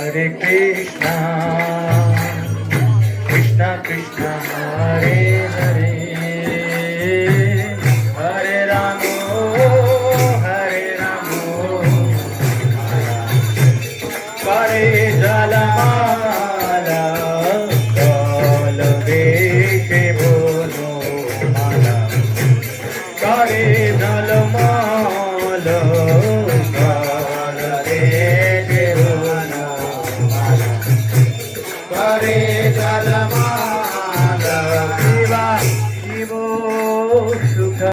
Hare Krishna, Krishna Krishna, Hare Hare, Hare Rama, Hare Rama, Hare Jalamala, Kal Veshe Bolo Mala, Hare Jalamala, Kal Veshe Bolo Mala, Hare Jalamala.